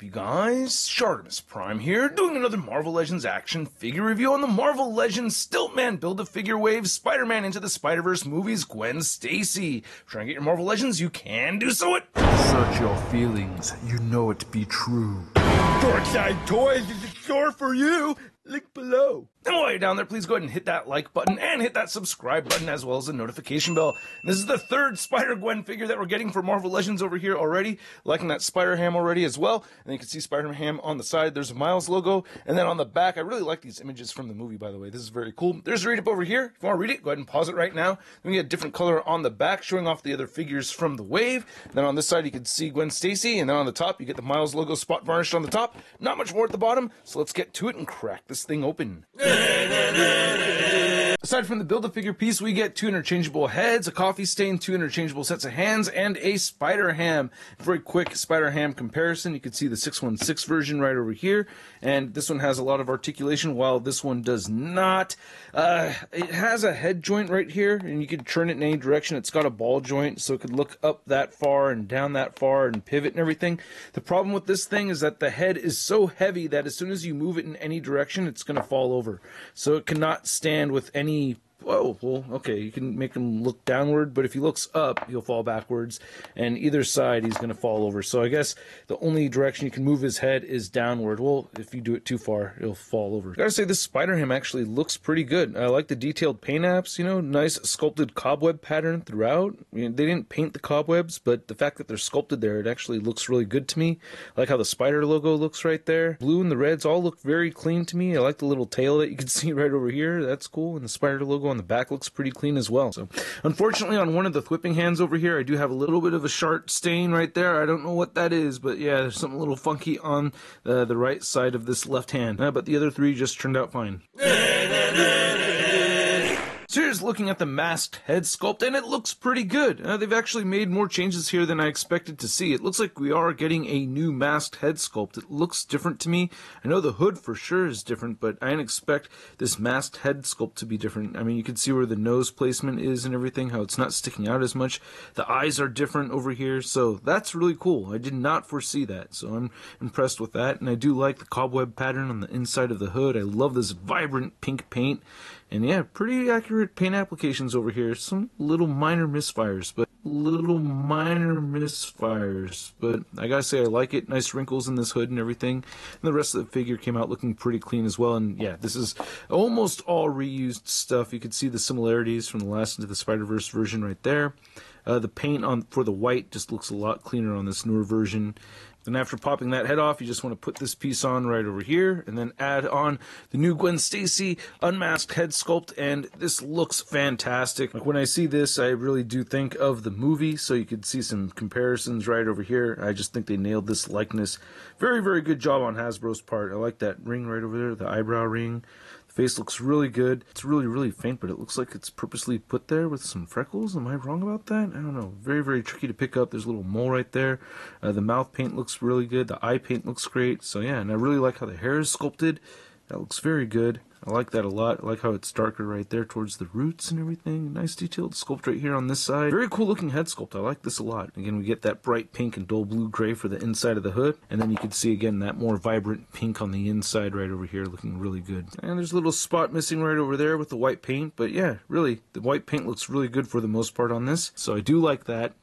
you guys? ShartimusPrime here, doing another Marvel Legends action figure review on the Marvel Legends Stilt Man Build-A-Figure Wave Spider-Man Into the Spider-Verse movies Gwen Stacy. Trying to get your Marvel Legends? You can do so at... Search your feelings, you know it be true. Darkside Toys is a store for you. Link below. And while you're down there, please go ahead and hit that like button and hit that subscribe button as well as the notification bell. And this is the third Spider-Gwen figure that we're getting for Marvel Legends over here already. Liking that Spider-Ham already as well. And you can see Spider-Ham on the side. There's a Miles logo. And then on the back, I really like these images from the movie, by the way. This is very cool. There's a read-up over here. If you want to read it, go ahead and pause it right now. Then we get a different color on the back, showing off the other figures from the wave. And then on this side, you can see Gwen Stacy. And then on the top, you get the Miles logo spot varnished on the top. Not much more at the bottom. So let's get to it and crack this thing open. Aside from the Build-A-Figure piece, we get 2 interchangeable heads, a coffee stain, 2 interchangeable sets of hands, and a Spider-Ham. Very quick Spider-Ham comparison. You can see the 616 version right over here, and this one has a lot of articulation, while this one does not. It has a head joint right here, and you can turn it in any direction. It's got a ball joint, so it could look up that far and down that far and pivot and everything. The problem with this thing is that the head is so heavy that as soon as you move it in any direction, it's going to fall over. So it cannot stand with any... Oh, well, okay, you can make him look downward, but if he looks up, he'll fall backwards, and either side, he's going to fall over. So I guess the only direction you can move his head is downward. Well, if you do it too far, he'll fall over. I gotta say, this Spider-Ham actually looks pretty good. I like the detailed paint apps, you know, nice sculpted cobweb pattern throughout. I mean, they didn't paint the cobwebs, but the fact that they're sculpted there, it actually looks really good to me. I like how the spider logo looks right there. Blue and the reds all look very clean to me. I like the little tail that you can see right over here. That's cool, and the spider logo on the back looks pretty clean as well. So unfortunately, on one of the whipping hands over here, I do have a little bit of a shart stain right there. I don't know what that is, but yeah, there's something a little funky on the right side of this left hand. But the other 3 just turned out fine. So here's looking at the masked head sculpt, and it looks pretty good. They've actually made more changes here than I expected to see. It looks like we are getting a new masked head sculpt. It looks different to me. I know the hood for sure is different, but I didn't expect this masked head sculpt to be different. I mean, you can see where the nose placement is and everything, how it's not sticking out as much. The eyes are different over here, so that's really cool. I did not foresee that, so I'm impressed with that. And I do like the cobweb pattern on the inside of the hood. I love this vibrant pink paint. And yeah, pretty accurate paint applications over here. Some little minor misfires, but I gotta say I like it. Nice wrinkles in this hood and everything. And the rest of the figure came out looking pretty clean as well. And yeah, this is almost all reused stuff. You can see the similarities from the last Into the Spider-Verse version right there. The paint for the white just looks a lot cleaner on this newer version. Then after popping that head off, you just want to put this piece on right over here, and then add on the new Gwen Stacy Unmasked head sculpt, and this looks fantastic. Like, when I see this, I really do think of the movie, so you can see some comparisons right over here. I just think they nailed this likeness. Very, very good job on Hasbro's part. I like that ring right over there, the eyebrow ring. Face looks really good. It's really, really faint, but it looks like it's purposely put there with some freckles. Am I wrong about that? I don't know. Very, very tricky to pick up. There's a little mole right there. The mouth paint looks really good. The eye paint looks great. So yeah, and I really like how the hair is sculpted. That looks very good. I like that a lot. I like how it's darker right there towards the roots and everything. Nice detailed sculpt right here on this side. Very cool looking head sculpt. I like this a lot. Again, we get that bright pink and dull blue gray for the inside of the hood. And then you can see again that more vibrant pink on the inside right over here, looking really good. And there's a little spot missing right over there with the white paint. But yeah, really, the white paint looks really good for the most part on this. So I do like that.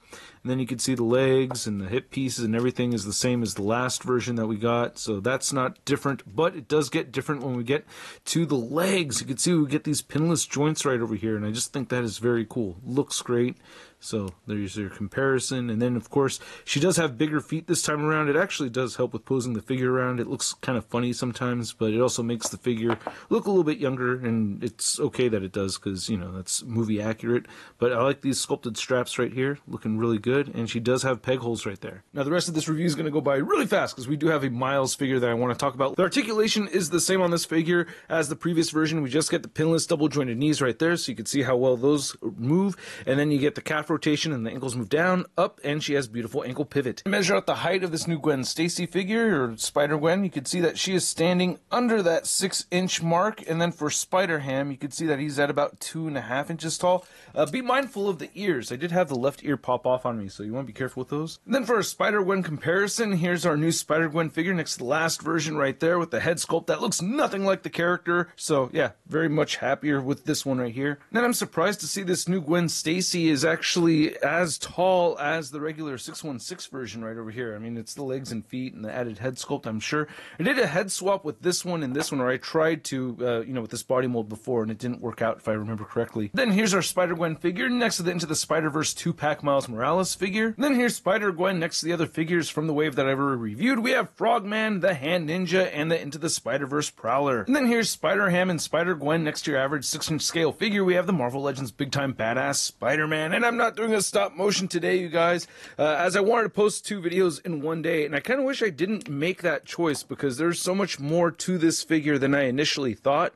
And then you can see the legs and the hip pieces and everything is the same as the last version that we got. So that's not different, but it does get different when we get to the legs. You can see we get these pinless joints right over here, and I just think that is very cool. Looks great. So there's your comparison. And then, of course, she does have bigger feet this time around. It actually does help with posing the figure around. It looks kind of funny sometimes, but it also makes the figure look a little bit younger, and it's okay that it does because, you know, that's movie accurate. But I like these sculpted straps right here, looking really good, and she does have peg holes right there. Now, the rest of this review is going to go by really fast because we do have a Miles figure that I want to talk about. The articulation is the same on this figure as the previous version. We just get the pinless double-jointed knees right there, so you can see how well those move, and then you get the calf rotation and the ankles move down, up, and she has beautiful ankle pivot. To measure out the height of this new Gwen Stacy figure, or Spider-Gwen, you can see that she is standing under that 6-inch mark, and then for Spider-Ham, you can see that he's at about 2.5 inches tall. Be mindful of the ears. I did have the left ear pop off on me, so you want to be careful with those. And then for a Spider-Gwen comparison, here's our new Spider-Gwen figure next to the last version right there with the head sculpt that looks nothing like the character. So yeah, very much happier with this one right here. And then I'm surprised to see this new Gwen Stacy is actually as tall as the regular 616 version right over here. I mean, it's the legs and feet and the added head sculpt, I'm sure. I did a head swap with this one and this one, or I tried to, with this body mold before, and it didn't work out if I remember correctly. Then here's our Spider-Gwen figure next to the Into the Spider-Verse 2-pack Miles Morales figure. And then here's Spider-Gwen next to the other figures from the wave that I've already reviewed. We have Frogman, the Hand Ninja, and the Into the Spider-Verse Prowler. And then here's Spider-Ham and Spider-Gwen next to your average 6-inch scale figure. We have the Marvel Legends Big Time Badass Spider-Man. And I'm not doing a stop motion today, you guys, as I wanted to post 2 videos in one day, and I kind of wish I didn't make that choice because there's so much more to this figure than I initially thought.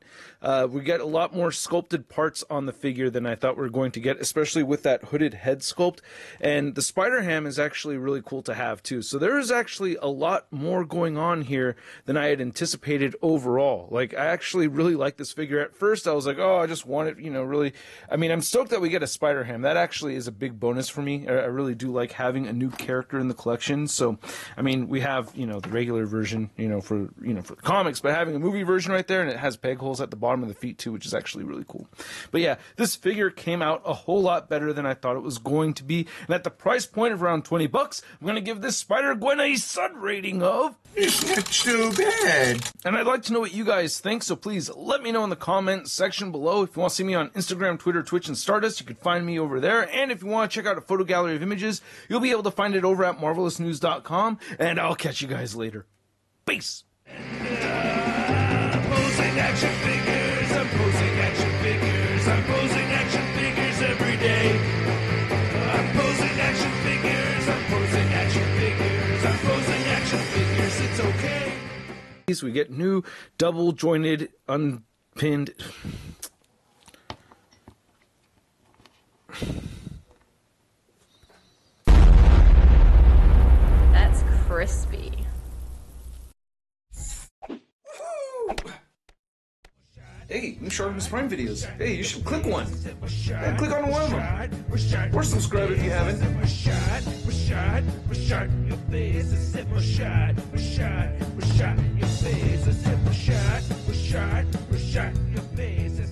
We get a lot more sculpted parts on the figure than I thought we were going to get, especially with that hooded head sculpt. And the Spider-Ham is actually really cool to have too. So there is actually a lot more going on here than I had anticipated overall. Like, I actually really like this figure. At first I was like, oh, I just want it, really. I mean, I'm stoked that we get a Spider-Ham. That actually is a big bonus for me. I really do like having a new character in the collection. So, I mean, we have, the regular version, for the comics, but having a movie version right there, and it has peg holes at the bottom of the feet too, which is actually really cool. But yeah, this figure came out a whole lot better than I thought it was going to be. And at the price point of around $20, I'm going to give this Spider-Gwen a Sud rating of... It's not too bad. And I'd like to know what you guys think, so please let me know in the comment section below. If you want to see me on Instagram, Twitter, Twitch, and Stardust, you can find me over there. And if you want to check out a photo gallery of images, you'll be able to find it over at marvelousnews.com. And I'll catch you guys later. Peace! Posing action figures, I'm posing action figures, I'm posing action figures every day. I'm posing action figures, I'm posing action figures, I'm posing action figures, it's okay. We get new double jointed, unpinned. That's crispy. Hey, new ShartimusPrime videos. Hey, you should click one. Yeah, click on one of them. Or subscribe if you haven't. Your face.